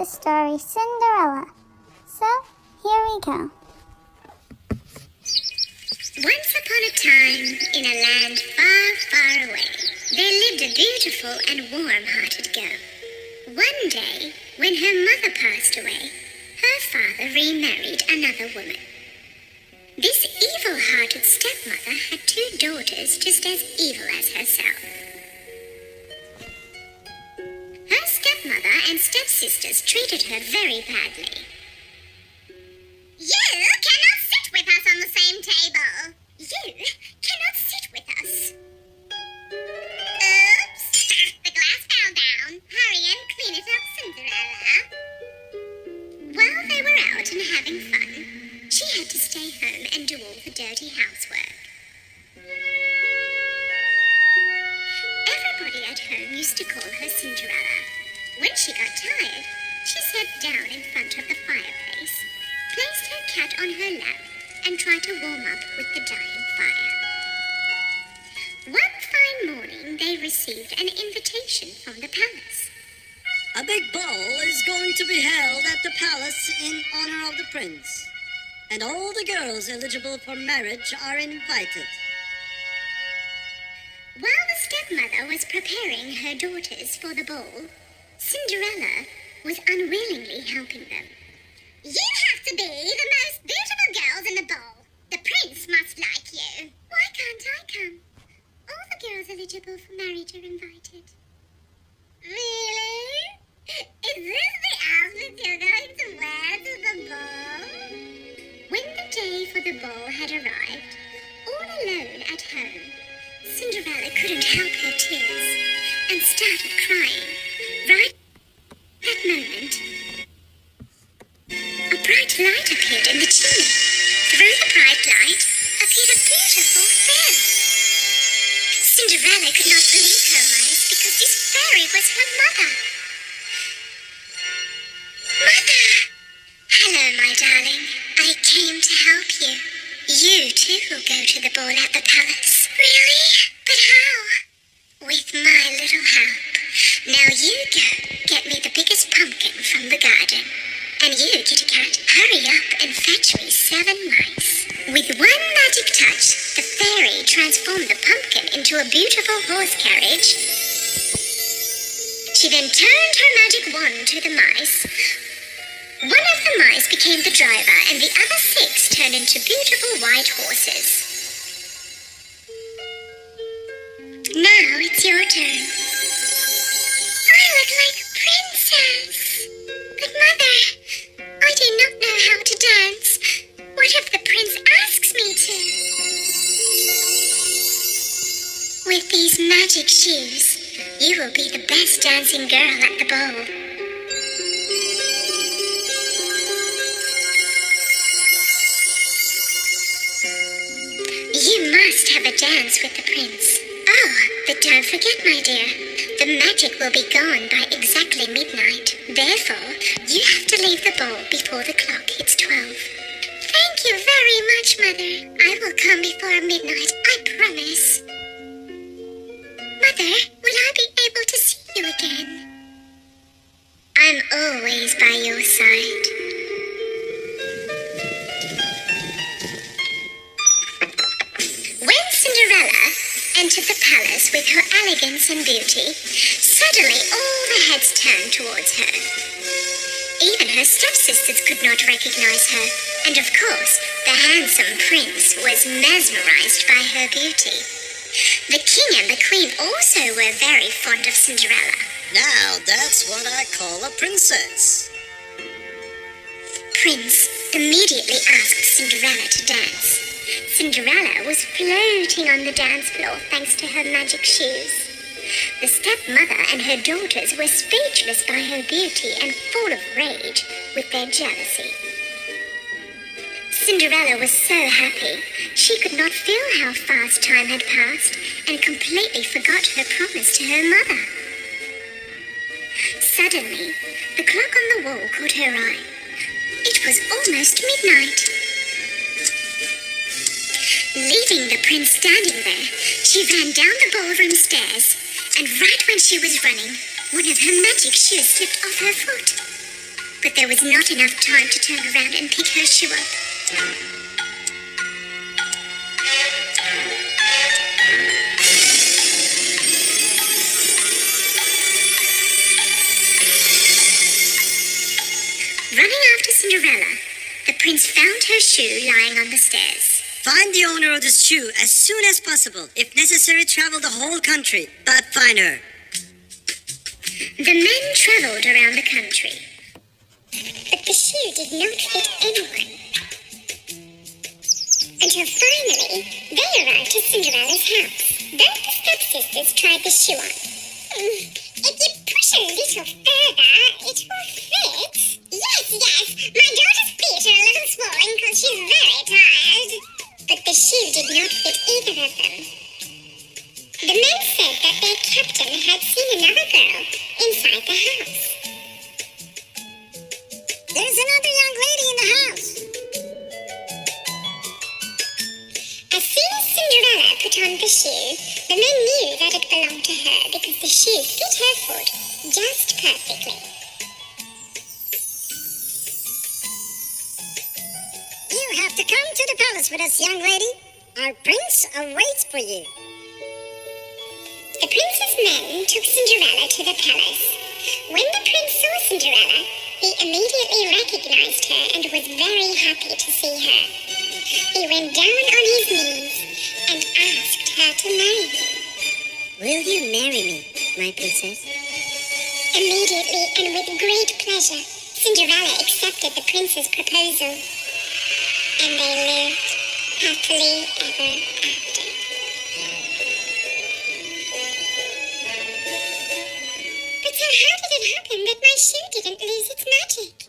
story Cinderella. So, here we go. Once upon a time, in a land far, far away, there lived a beautiful and warm-hearted girl. One day, when her mother passed away, her father remarried another woman. This evil-hearted stepmother had two daughters just as evil as herself. Her stepmother and stepsisters treated her very badly. You cannot sit with us on the same table. You cannot sit with us. Oops, the glass fell down. Hurry and clean it up, Cinderella. While they were out and having fun, she had to stay home and do all the dirty housework. Everybody at home used to call her Cinderella. When she got tired, she sat down in front of the fireplace, placed her cat on her lap, and tried to warm up with the dying fire. One fine morning, they received an invitation from the palace. A big ball is going to be held at the palace in honor of the prince, and all the girls eligible for marriage are invited. While the stepmother was preparing her daughters for the ball, Cinderella was unwillingly helping them. You have to be the most beautiful girls in the ball. The prince must like you. Why can't I come? All the girls eligible for marriage are invited. Really? Is this the outfit you're going to wear to the ball? When the day for the ball had arrived, all alone at home, Cinderella couldn't help her tears and started crying. Right at that moment, a bright light appeared in the chimney. Through the bright light appeared a beautiful fairy. Cinderella could not believe her eyes because this fairy was her mother. Mother! Hello, my darling. I came to help you. You too will go to the ball at the palace. Really? But how? With my little help. Now you go get me the biggest pumpkin from the garden. And you, Kitty Cat, hurry up and fetch me 7 mice. With one magic touch, the fairy transformed the pumpkin into a beautiful horse carriage. She then turned her magic wand to the mice. One of the mice became the driver, and the other 6 turned into beautiful white horses. Now it's your turn. I look like a princess. But Mother, I do not know how to dance. What if the prince asks me to? With these magic shoes, you will be the best dancing girl at the ball. You must have a dance with the prince. Oh, but don't forget, my dear, the magic will be gone by exactly midnight. Therefore, you have to leave the ball before the clock hits 12. Thank you very much, Mother. I will come before midnight, I promise. Mother, will I be able to see you again? I'm always by your side. When Cinderella entered the palace with her elegance and beauty, suddenly all the heads turned towards her. Even her stepsisters could not recognize her, and of course, the handsome prince was mesmerized by her beauty. The king and the queen also were very fond of Cinderella. Now that's what I call a princess. Prince immediately asked Cinderella to dance. Cinderella was floating on the dance floor thanks to her magic shoes. The stepmother and her daughters were speechless by her beauty and full of rage with their jealousy. Cinderella was so happy, she could not feel how fast time had passed and completely forgot her promise to her mother. Suddenly, the clock on the wall caught her eye. It was almost midnight. Leaving the prince standing there, she ran down the ballroom stairs, and right when she was running, one of her magic shoes slipped off her foot. but there was not enough time to turn around and pick her shoe up. Running after Cinderella, the prince found her shoe lying on the stairs. Find the owner of this shoe as soon as possible. If necessary, travel the whole country, but find her. The men travelled around the country, but the shoe did not fit anyone. Until finally, they arrived at Cinderella's house. Both the stepsisters tried the shoe on. If you push a little further, it will fit. Yes, my daughter's feet are a little swollen because she's very tired. But the shoe did not fit either of them. The men said that their captain had seen another girl inside the house. There's another young lady in the house. As soon as Cinderella put on the shoe, the men knew that it belonged to her because the shoe fit her foot just perfectly. You have to come to the palace with us, young lady. Our prince awaits for you. The prince's men took Cinderella to the palace. When the prince saw Cinderella, he immediately recognized her and was very happy to see her. He went down on his knees and asked her to marry him. Will you marry me, my princess? Immediately and with great pleasure, Cinderella accepted the prince's proposal. And they lived happily ever after. But so how did it happen that my shoe didn't lose its magic?